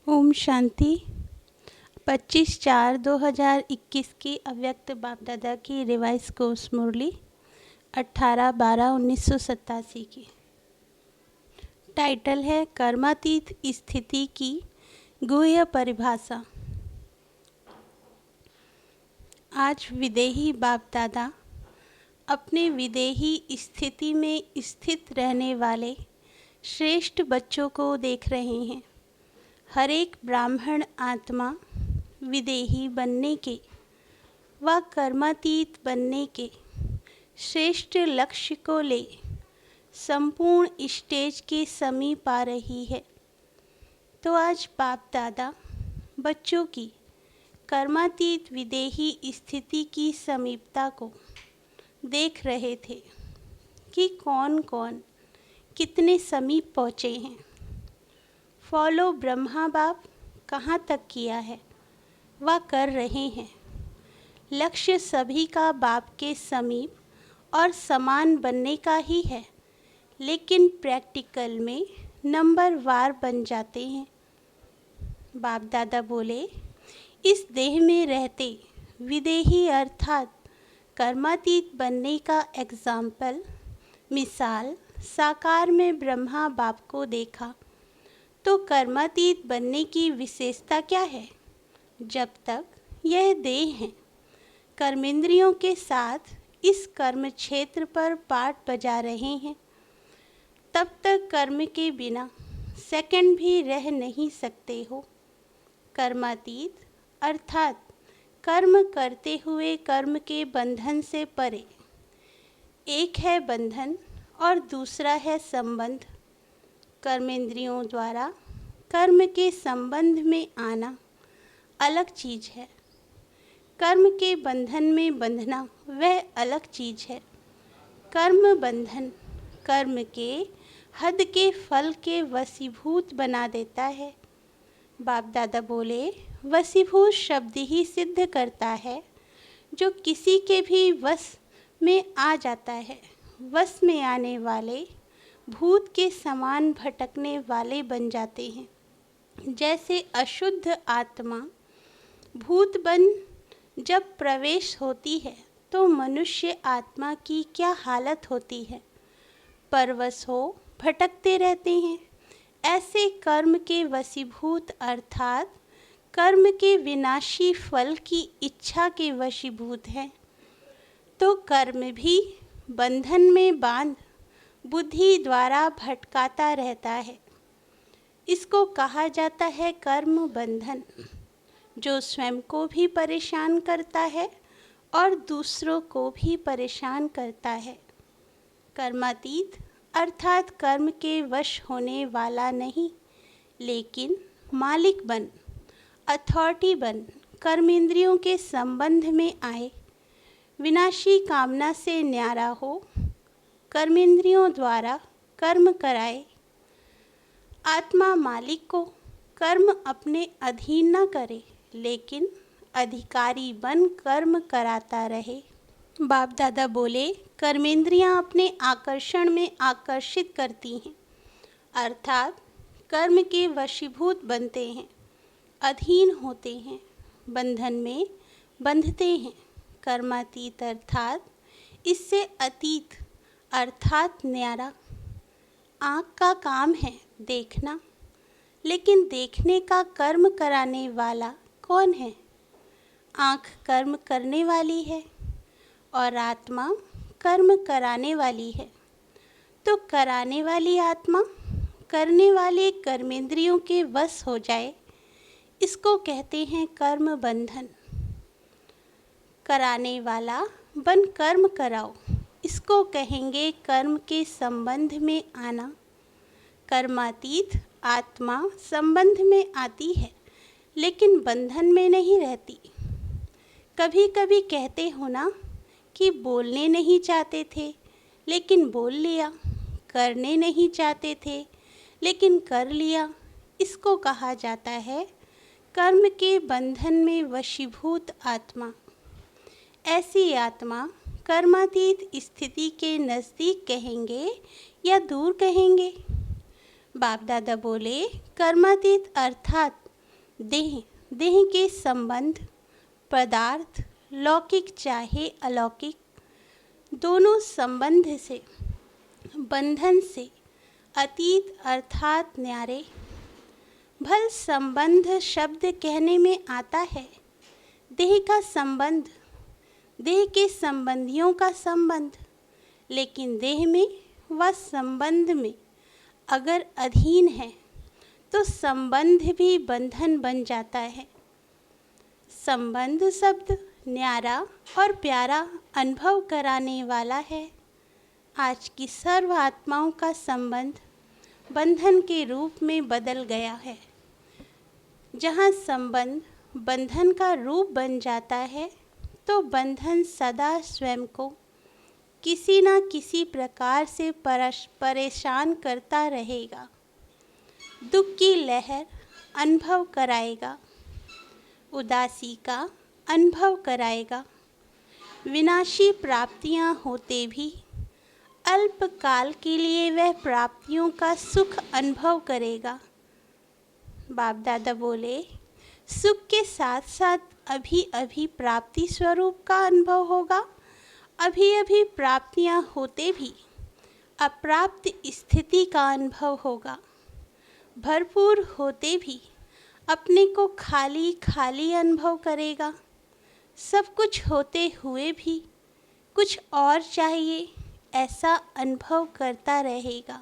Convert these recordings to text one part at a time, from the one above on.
ओम शांति। 25/4/2021 की अव्यक्त बाप दादा की रिवाइज कोर्स मुरली 18/12/1987 की। टाइटल है कर्मातीत स्थिति की गुह्य परिभाषा। आज विदेही बाप दादा अपने विदेही स्थिति में स्थित रहने वाले श्रेष्ठ बच्चों को देख रहे हैं। हर एक ब्राह्मण आत्मा विदेही बनने के व कर्मातीत बनने के श्रेष्ठ लक्ष्य को ले संपूर्ण स्टेज के समीप आ रही है। तो आज बाप दादा बच्चों की कर्मातीत विदेही स्थिति की समीपता को देख रहे थे कि कौन कौन कितने समीप पहुँचे हैं। फॉलो ब्रह्मा बाप कहाँ तक किया है वह कर रहे हैं। लक्ष्य सभी का बाप के समीप और समान बनने का ही है, लेकिन प्रैक्टिकल में नंबर वार बन जाते हैं। बाप दादा बोले, इस देह में रहते विदेही अर्थात कर्मातीत बनने का एग्जाम्पल मिसाल साकार में ब्रह्मा बाप को देखा। तो कर्मातीत बनने की विशेषता क्या है? जब तक यह देह है, कर्मेंद्रियों के साथ इस कर्म क्षेत्र पर पाठ बजा रहे हैं, तब तक कर्म के बिना सेकंड भी रह नहीं सकते हो। कर्मातीत अर्थात कर्म करते हुए कर्म के बंधन से परे। एक है बंधन और दूसरा है संबंध। कर्मेंद्रियों द्वारा कर्म के संबंध में आना अलग चीज़ है। कर्म के बंधन में बंधना वह अलग चीज़ है। कर्म बंधन कर्म के हद के फल के वशीभूत बना देता है। बाप दादा बोले, वशीभूत शब्द ही सिद्ध करता है जो किसी के भी वश में आ जाता है। वश में आने वाले भूत के समान भटकने वाले बन जाते हैं। जैसे अशुद्ध आत्मा भूत बन जब प्रवेश होती है तो मनुष्य आत्मा की क्या हालत होती है? परवश हो भटकते रहते हैं। ऐसे कर्म के वशीभूत अर्थात कर्म के विनाशी फल की इच्छा के वशीभूत हैं। तो कर्म भी बंधन में बांध बुद्धि द्वारा भटकाता रहता है। इसको कहा जाता है कर्म बंधन, जो स्वयं को भी परेशान करता है और दूसरों को भी परेशान करता है। कर्मातीत अर्थात कर्म के वश होने वाला नहीं, लेकिन मालिक बन, अथॉरिटी बन, कर्मेंद्रियों के संबंध में आए, विनाशी कामना से न्यारा हो, कर्मेंद्रियों द्वारा कर्म कराए। आत्मा मालिक को कर्म अपने अधीन न करे, लेकिन अधिकारी बन कर्म कराता रहे। बाप दादा बोले, कर्मेंद्रियां अपने आकर्षण में आकर्षित करती हैं, अर्थात कर्म के वशीभूत बनते हैं, अधीन होते हैं, बंधन में बंधते हैं। कर्मातीत अर्थात इससे अतीत अर्थात न्यारा। आँख का काम है देखना, लेकिन देखने का कर्म कराने वाला कौन है? आँख कर्म करने वाली है और आत्मा कर्म कराने वाली है। तो कराने वाली आत्मा करने वाले कर्मेंद्रियों के वश हो जाए, इसको कहते हैं कर्म बंधन। कराने वाला बन कर्म कराओ, इसको कहेंगे कर्म के संबंध में आना। कर्मातीत आत्मा संबंध में आती है, लेकिन बंधन में नहीं रहती। कभी कभी कहते हो ना कि बोलने नहीं चाहते थे लेकिन बोल लिया, करने नहीं चाहते थे लेकिन कर लिया। इसको कहा जाता है कर्म के बंधन में वशीभूत आत्मा। ऐसी आत्मा कर्मातीत स्थिति के नज़दीक कहेंगे या दूर कहेंगे? बाप दादा बोले, कर्मातीत अर्थात देह देह के संबंध, पदार्थ लौकिक चाहे अलौकिक, दोनों संबंध से, बंधन से अतीत अर्थात न्यारे। भल संबंध शब्द कहने में आता है देह का संबंध, देह के संबंधियों का संबंध, लेकिन देह में व संबंध में अगर अधीन है तो संबंध भी बंधन बन जाता है। संबंध शब्द न्यारा और प्यारा अनुभव कराने वाला है। आज की सर्व आत्माओं का संबंध बंधन के रूप में बदल गया है। जहाँ संबंध बंधन का रूप बन जाता है तो बंधन सदा स्वयं को किसी न किसी प्रकार से परेशान करता रहेगा, दुख की लहर अनुभव कराएगा, उदासी का अनुभव कराएगा। विनाशी प्राप्तियां होते भी अल्पकाल के लिए वह प्राप्तियों का सुख अनुभव करेगा। बाप दादा बोले, सुख के साथ साथ अभी अभी प्राप्ति स्वरूप का अनुभव होगा। अभी अभी प्राप्तियां होते भी अप्राप्त स्थिति का अनुभव होगा। भरपूर होते भी अपने को खाली खाली अनुभव करेगा। सब कुछ होते हुए भी कुछ और चाहिए ऐसा अनुभव करता रहेगा।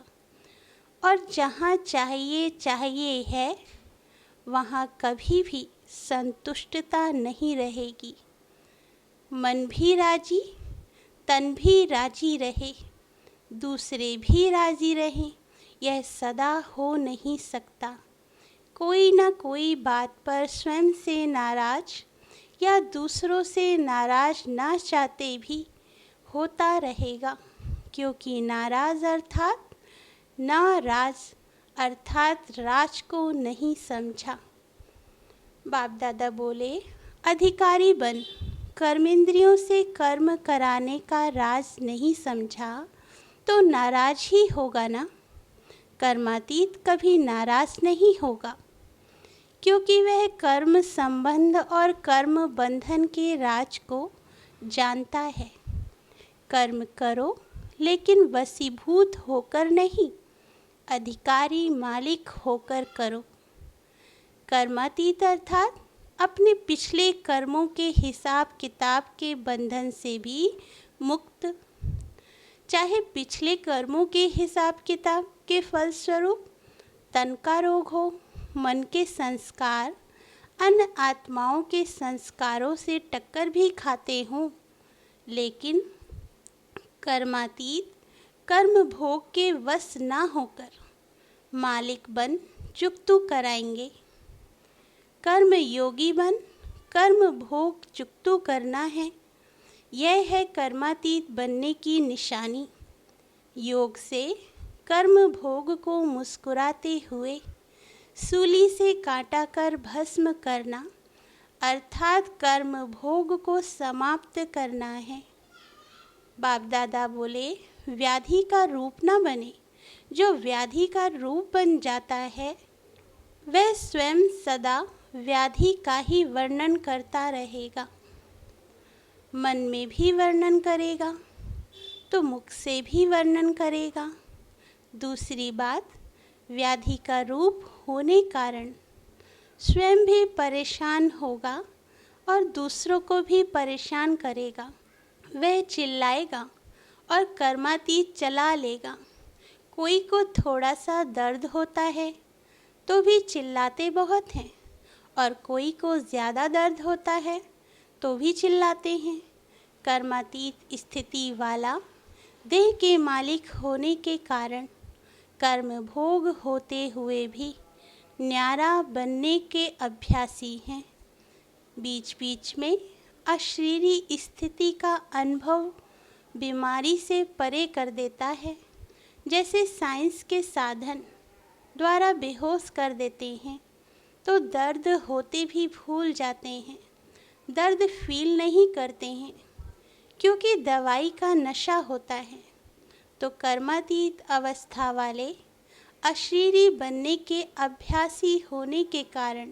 और जहाँ चाहिए चाहिए है वहाँ कभी भी संतुष्टता नहीं रहेगी। मन भी राजी, तन भी राजी रहे, दूसरे भी राजी रहें, यह सदा हो नहीं सकता। कोई ना कोई बात पर स्वयं से नाराज या दूसरों से नाराज ना चाहते भी होता रहेगा, क्योंकि नाराज अर्थात नाराज अर्थात राज को नहीं समझा। बाप दादा बोले, अधिकारी बन कर्मेंद्रियों से कर्म कराने का राज नहीं समझा तो नाराज ही होगा ना। कर्मातीत कभी नाराज नहीं होगा, क्योंकि वह कर्म संबंध और कर्म बंधन के राज को जानता है। कर्म करो लेकिन वशीभूत होकर नहीं, अधिकारी मालिक होकर करो। कर्मातीत अर्थात अपने पिछले कर्मों के हिसाब किताब के बंधन से भी मुक्त। चाहे पिछले कर्मों के हिसाब किताब के फलस्वरूप तन का रोग हो, मन के संस्कार अन्य आत्माओं के संस्कारों से टक्कर भी खाते हों, लेकिन कर्मातीत कर्म भोग के वश ना होकर मालिक बन चुकतू कराएंगे। कर्म योगी बन कर्म भोग चुकतू करना है। यह है कर्मातीत बनने की निशानी। योग से कर्म भोग को मुस्कुराते हुए सूली से काटा कर भस्म करना अर्थात कर्म भोग को समाप्त करना है। बाप दादा बोले, व्याधि का रूप न बने। जो व्याधि का रूप बन जाता है वह स्वयं सदा व्याधि का ही वर्णन करता रहेगा। मन में भी वर्णन करेगा तो मुख से भी वर्णन करेगा। दूसरी बात, व्याधि का रूप होने कारण स्वयं भी परेशान होगा और दूसरों को भी परेशान करेगा। वह चिल्लाएगा और कर्मातीत चला लेगा। कोई को थोड़ा सा दर्द होता है तो भी चिल्लाते बहुत हैं, और कोई को ज़्यादा दर्द होता है तो भी चिल्लाते हैं। कर्मातीत स्थिति वाला देह के मालिक होने के कारण कर्म भोग होते हुए भी न्यारा बनने के अभ्यासी हैं। बीच बीच में अशरीरी स्थिति का अनुभव बीमारी से परे कर देता है। जैसे साइंस के साधन द्वारा बेहोश कर देते हैं तो दर्द होते भी भूल जाते हैं, दर्द फील नहीं करते हैं, क्योंकि दवाई का नशा होता है। तो कर्मातीत अवस्था वाले अशरीरी बनने के अभ्यासी होने के कारण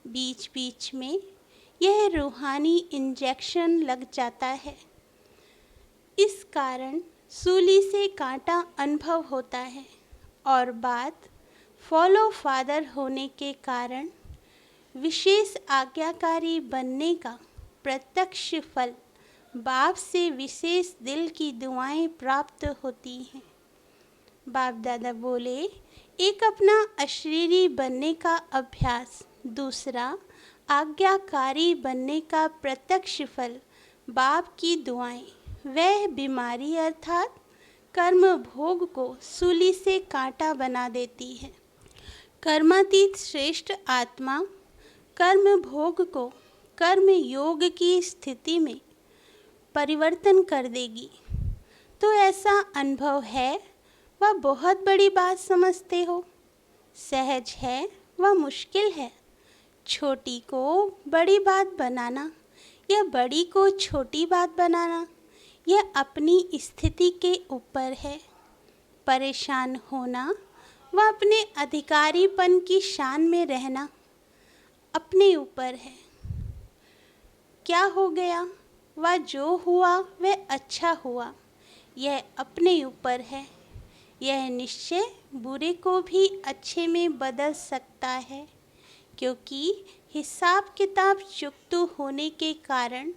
बीच बीच में यह रूहानी इंजेक्शन लग जाता है। इस कारण सूली से कांटा अनुभव होता है और बात फॉलो फादर होने के कारण विशेष आज्ञाकारी बनने का प्रत्यक्ष फल बाप से विशेष दिल की दुआएं प्राप्त होती हैं। बाप दादा बोले, एक अपना अशरीरी बनने का अभ्यास, दूसरा आज्ञाकारी बनने का प्रत्यक्ष फल बाप की दुआएं, वह बीमारी अर्थात कर्म भोग को सूली से कांटा बना देती है। कर्मातीत श्रेष्ठ आत्मा कर्म भोग को कर्म योग की स्थिति में परिवर्तन कर देगी। तो ऐसा अनुभव है वह बहुत बड़ी बात समझते हो? सहज है वह मुश्किल है? छोटी को बड़ी बात बनाना या बड़ी को छोटी बात बनाना, यह अपनी स्थिति के ऊपर है। परेशान होना व अपने अधिकारीपन की शान में रहना अपने ऊपर है। क्या हो गया, वह जो हुआ वह अच्छा हुआ, यह अपने ऊपर है। यह निश्चय बुरे को भी अच्छे में बदल सकता है, क्योंकि हिसाब किताब चुकता होने के कारण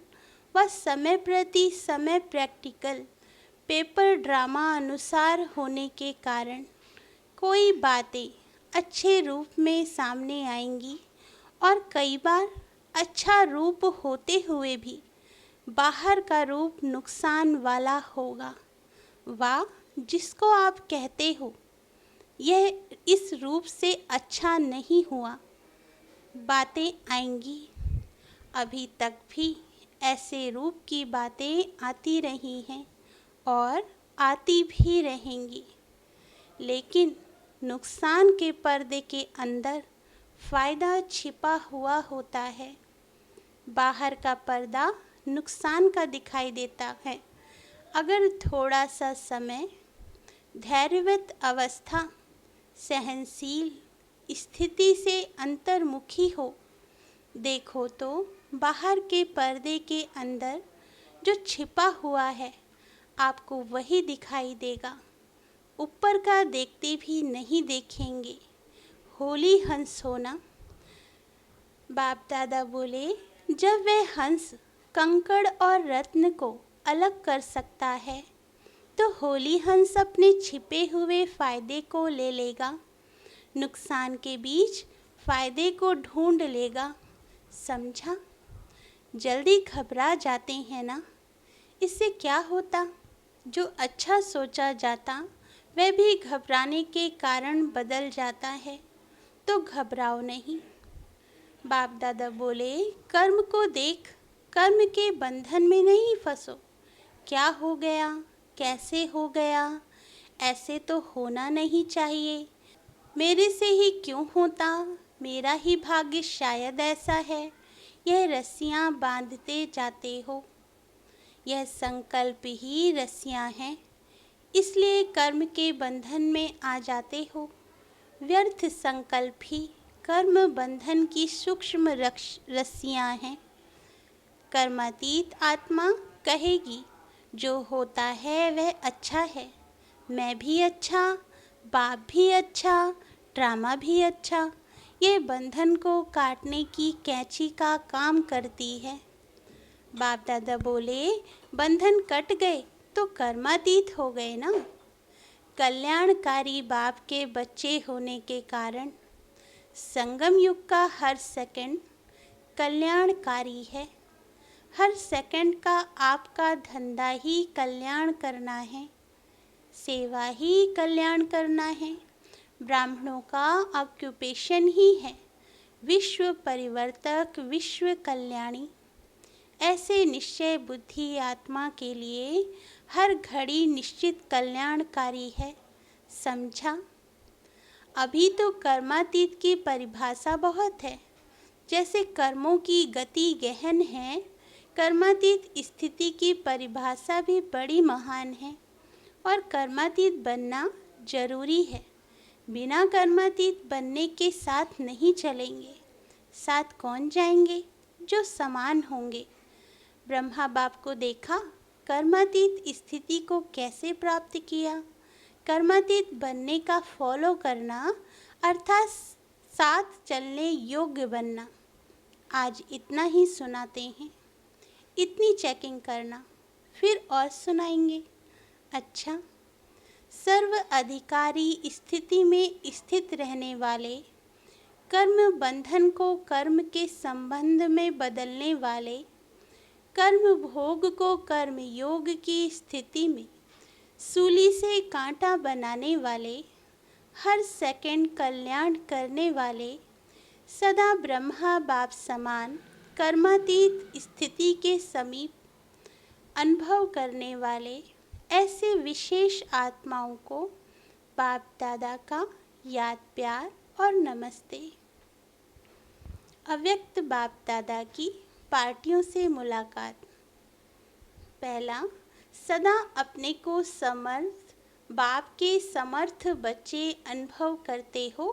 वह समय प्रति समय प्रैक्टिकल पेपर ड्रामा अनुसार होने के कारण कोई बातें अच्छे रूप में सामने आएंगी और कई बार अच्छा रूप होते हुए भी बाहर का रूप नुकसान वाला होगा। वाह, जिसको आप कहते हो यह इस रूप से अच्छा नहीं हुआ, बातें आएंगी। अभी तक भी ऐसे रूप की बातें आती रही हैं और आती भी रहेंगी, लेकिन नुकसान के पर्दे के अंदर फ़ायदा छिपा हुआ होता है। बाहर का पर्दा नुकसान का दिखाई देता है। अगर थोड़ा सा समय धैर्यवत अवस्था सहनशील स्थिति से अंतर्मुखी हो, देखो तो बाहर के पर्दे के अंदर जो छिपा हुआ है आपको वही दिखाई देगा। ऊपर का देखते भी नहीं देखेंगे। होली हंस होना। बाप दादा बोले, जब वह हंस कंकड़ और रत्न को अलग कर सकता है तो होली हंस अपने छिपे हुए फ़ायदे को ले लेगा, नुकसान के बीच फ़ायदे को ढूंढ लेगा। समझा? जल्दी घबरा जाते हैं ना, इससे क्या होता? जो अच्छा सोचा जाता वह भी घबराने के कारण बदल जाता है, तो घबराओ नहीं। बाप दादा बोले, कर्म को देख, कर्म के बंधन में नहीं फंसो। क्या हो गया, कैसे हो गया, ऐसे तो होना नहीं चाहिए, मेरे से ही क्यों होता, मेरा ही भाग्य शायद ऐसा है, यह रस्सियाँ बांधते जाते हो। यह संकल्प ही रस्सियाँ हैं, इसलिए कर्म के बंधन में आ जाते हो। व्यर्थ संकल्प ही कर्म बंधन की सूक्ष्म रस्सियाँ हैं। कर्मातीत आत्मा कहेगी, जो होता है वह अच्छा है, मैं भी अच्छा, बाप भी अच्छा, ड्रामा भी अच्छा। ये बंधन को काटने की कैंची का काम करती है। बाप दादा बोले, बंधन कट गए तो कर्मातीत हो गए ना। कल्याणकारी बाप के बच्चे होने के कारण संगम युग का हर सेकंड कल्याणकारी है। हर सेकंड का आपका धंधा ही कल्याण करना है, सेवा ही कल्याण करना है। ब्राह्मणों का ऑक्यूपेशन ही है विश्व परिवर्तक, विश्व कल्याणी। ऐसे निश्चय बुद्धि आत्मा के लिए हर घड़ी निश्चित कल्याणकारी है। समझा? अभी तो कर्मातीत की परिभाषा बहुत है। जैसे कर्मों की गति गहन है, कर्मातीत स्थिति की परिभाषा भी बड़ी महान है और कर्मातीत बनना जरूरी है। बिना कर्मातीत बनने के साथ नहीं चलेंगे। साथ कौन जाएंगे जो समान होंगे। ब्रह्मा बाप को देखा, कर्मातीत स्थिति को कैसे प्राप्त किया। कर्मातीत बनने का फॉलो करना अर्थात साथ चलने योग्य बनना। आज इतना ही सुनाते हैं, इतनी चेकिंग करना, फिर और सुनाएंगे। अच्छा, सर्व अधिकारी स्थिति में स्थित रहने वाले, कर्म बंधन को कर्म के संबंध में बदलने वाले, कर्म भोग को कर्म योग की स्थिति में सूली से कांटा बनाने वाले, हर सेकंड कल्याण करने वाले, सदा ब्रह्मा बाप समान कर्मातीत स्थिति के समीप अनुभव करने वाले ऐसे विशेष आत्माओं को बाप दादा का याद प्यार और नमस्ते। अव्यक्त बाप दादा की पार्टियों से मुलाकात। पहला, सदा अपने को समर्थ बाप के समर्थ बच्चे अनुभव करते हो।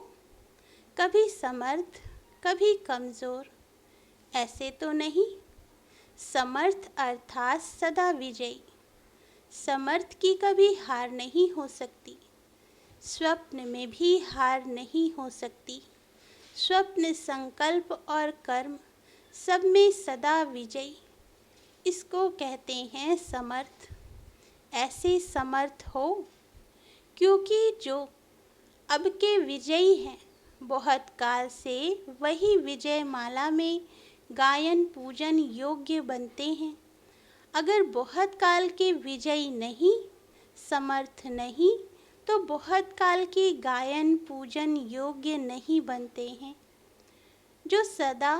कभी समर्थ, कभी कमज़ोर, ऐसे तो नहीं। समर्थ अर्थात सदा विजयी। समर्थ की कभी हार नहीं हो सकती, स्वप्न में भी हार नहीं हो सकती। स्वप्न, संकल्प और कर्म सब में सदा विजयी, इसको कहते हैं समर्थ। ऐसे समर्थ हो क्योंकि जो अब के विजयी हैं बहुत काल से वही विजय माला में गायन पूजन योग्य बनते हैं। अगर बहुत काल के विजयी नहीं, समर्थ नहीं, तो बहुत काल के गायन पूजन योग्य नहीं बनते हैं। जो सदा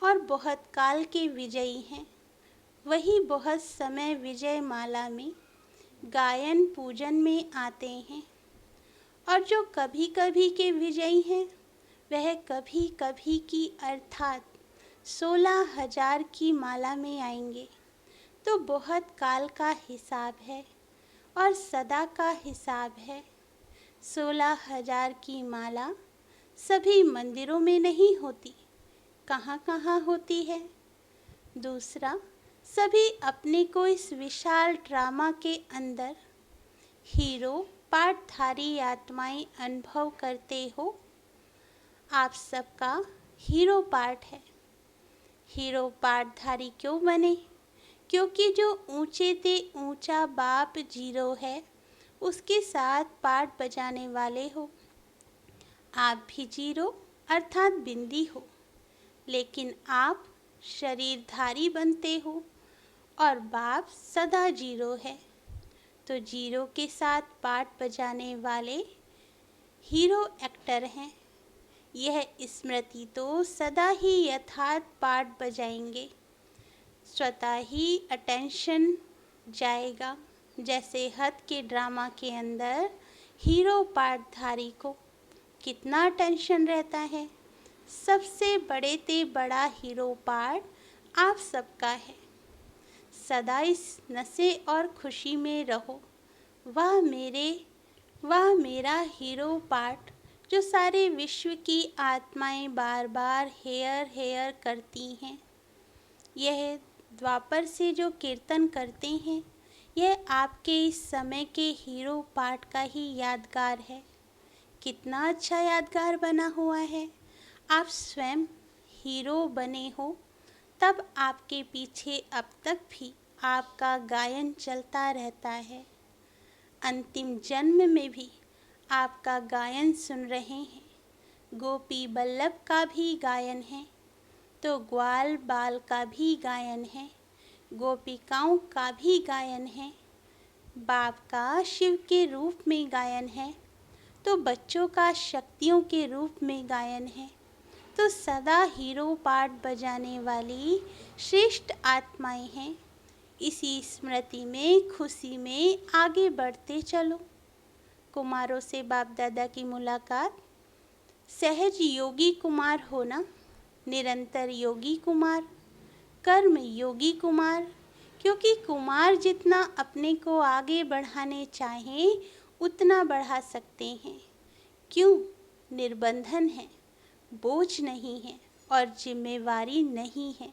और बहुत काल के विजयी हैं वही बहुत समय विजय माला में गायन पूजन में आते हैं, और जो कभी कभी के विजयी हैं वह कभी कभी की अर्थात 16,000 की माला में आएंगे। तो बहुत काल का हिसाब है और सदा का हिसाब है। 16,000 की माला सभी मंदिरों में नहीं होती, कहाँ कहाँ होती है। दूसरा, सभी अपने को इस विशाल ड्रामा के अंदर हीरो पार्टधारी आत्माएं अनुभव करते हो। आप सबका हीरो पार्ट है। हीरो पार्टधारी क्यों बने? क्योंकि जो ऊंचे ते ऊंचा बाप जीरो है उसके साथ पार्ट बजाने वाले हो। आप भी जीरो अर्थात बिंदी हो, लेकिन आप शरीरधारी बनते हो और बाप सदा जीरो है। तो जीरो के साथ पार्ट बजाने वाले हीरो एक्टर हैं। यह स्मृति तो सदा ही यथार्थ पार्ट बजाएंगे, स्वतः ही अटेंशन जाएगा। जैसे हद के ड्रामा के अंदर हीरो पार्टधारी को कितना टेंशन रहता है। सबसे बड़े ते बड़ा हीरो पार्ट आप सबका है। सदा इस नशे और खुशी में रहो। वह मेरा हीरो पार्ट जो सारे विश्व की आत्माएं बार बार हेयर करती हैं। यह द्वापर से जो कीर्तन करते हैं यह आपके इस समय के हीरो पार्ट का ही यादगार है। कितना अच्छा यादगार बना हुआ है। आप स्वयं हीरो बने हो, तब आपके पीछे अब तक भी आपका गायन चलता रहता है। अंतिम जन्म में भी आपका गायन सुन रहे हैं। गोपी बल्लभ का भी गायन है, तो ग्वाल बाल का भी गायन है, गोपिकाओं का भी गायन है। बाप का शिव के रूप में गायन है, तो बच्चों का शक्तियों के रूप में गायन है। तो सदा हीरो पार्ट बजाने वाली श्रेष्ठ आत्माएं हैं। इसी स्मृति में खुशी में आगे बढ़ते चलो। कुमारों से बाप दादा की मुलाकात। सहज योगी कुमार होना, निरंतर योगी कुमार, कर्म योगी कुमार। क्योंकि कुमार जितना अपने को आगे बढ़ाने चाहें उतना बढ़ा सकते हैं। क्यों? निर्बंधन है, बोझ नहीं है। और जिम्मेवारी नहीं है,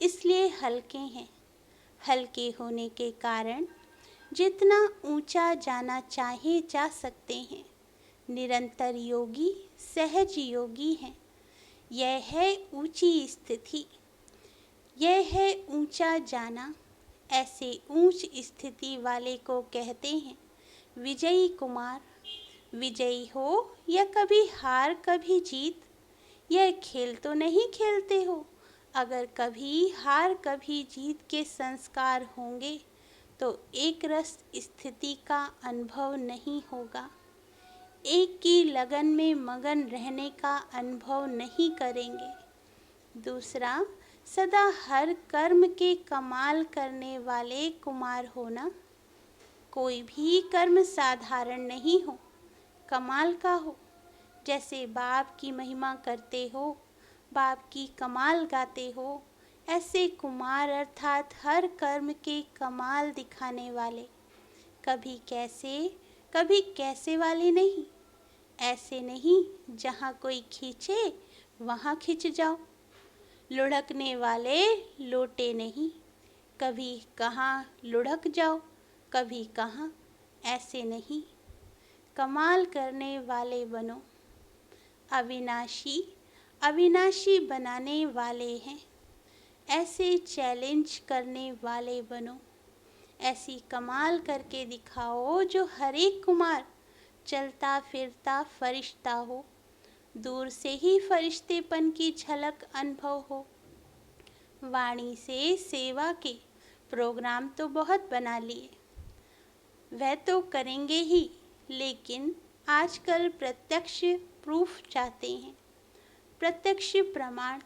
इसलिए हल्के हैं। हल्के होने के कारण जितना ऊंचा जाना चाहे जा सकते हैं। निरंतर योगी सहज योगी हैं। यह है ऊंची स्थिति, यह है ऊंचा जाना। ऐसे ऊंच स्थिति वाले को कहते हैं विजयी कुमार। विजयी हो या कभी हार कभी जीत, यह खेल तो नहीं खेलते हो। अगर कभी हार कभी जीत के संस्कार होंगे तो एक रस स्थिति का अनुभव नहीं होगा। एक की लगन में मगन रहने का अनुभव नहीं करेंगे। दूसरा, सदा हर कर्म के कमाल करने वाले कुमार होना। कोई भी कर्म साधारण नहीं हो, कमाल का हो। जैसे बाप की महिमा करते हो, बाप की कमाल गाते हो, ऐसे कुमार अर्थात हर कर्म के कमाल दिखाने वाले। कभी कैसे वाले नहीं। ऐसे नहीं जहाँ कोई खींचे वहाँ खिंच जाओ। लुढ़कने वाले लोटे नहीं, कभी कहाँ लुढ़क जाओ कभी कहाँ। ऐसे नहीं, कमाल करने वाले बनो। अविनाशी अविनाशी बनाने वाले हैं। ऐसे चैलेंज करने वाले बनो। ऐसी कमाल करके दिखाओ जो हर एक कुमार चलता फिरता फरिश्ता हो। दूर से ही फरिश्तेपन की झलक अनुभव हो। वाणी से सेवा के प्रोग्राम तो बहुत बना लिए, वह तो करेंगे ही, लेकिन आजकल प्रत्यक्ष प्रूफ चाहते हैं। प्रत्यक्ष प्रमाण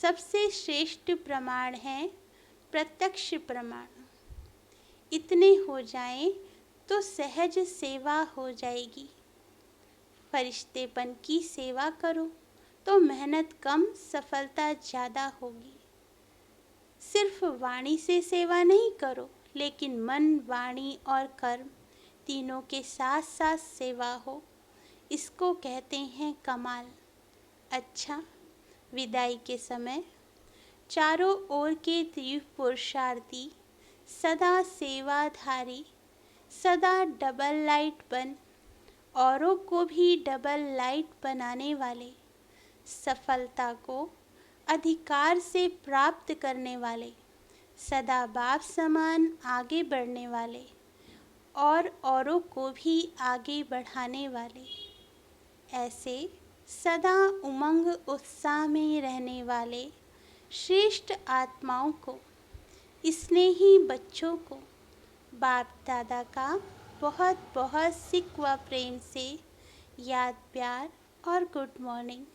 सबसे श्रेष्ठ प्रमाण है। प्रत्यक्ष प्रमाण इतने हो जाएं तो सहज सेवा हो जाएगी। फरिश्तेपन की सेवा करो तो मेहनत कम सफलता ज़्यादा होगी। सिर्फ वाणी से सेवा नहीं करो, लेकिन मन वाणी और कर्म तीनों के साथ साथ सेवा हो। इसको कहते हैं कमाल। अच्छा, विदाई के समय चारों ओर के तीव्र पुरुषार्थी, सदा सेवाधारी, सदा डबल लाइट बन, औरों को भी डबल लाइट बनाने वाले, सफलता को अधिकार से प्राप्त करने वाले, सदा बाप समान आगे बढ़ने वाले और औरों को भी आगे बढ़ाने वाले। ऐसे सदा उमंग उत्साह में रहने वाले श्रेष्ठ आत्माओं को, स्नेही बच्चों को बाप दादा का बहुत बहुत सिक व प्रेम से याद, प्यार और गुड मॉर्निंग।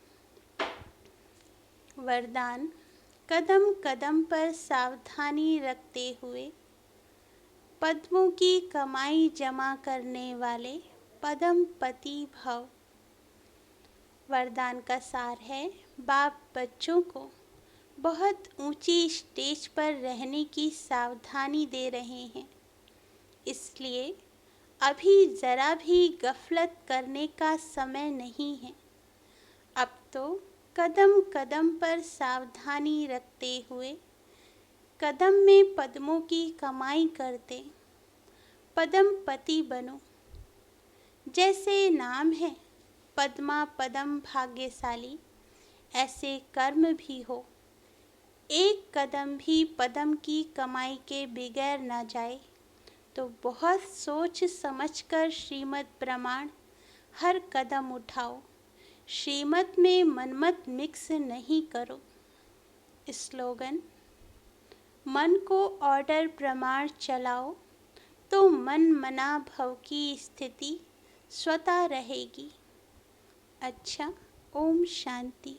वरदान। कदम कदम पर सावधानी रखते हुए पद्मों की कमाई जमा करने वाले पद्मपति भव। वरदान का सार है, बाप बच्चों को बहुत ऊंची स्टेज पर रहने की सावधानी दे रहे हैं, इसलिए अभी ज़रा भी गफलत करने का समय नहीं है। अब तो कदम कदम पर सावधानी रखते हुए कदम में पद्मों की कमाई करते पद्मपति बनो। जैसे नाम है पद्मा पदम भाग्यशाली, ऐसे कर्म भी हो। एक कदम भी पद्म की कमाई के बगैर न जाए तो बहुत सोच समझकर श्रीमत प्रमाण हर कदम उठाओ। श्रीमत में मनमत मिक्स नहीं करो। स्लोगन। मन को ऑर्डर प्रमाण चलाओ तो मन मना भव की स्थिति स्वतः रहेगी। अच्छा, ओम शांति।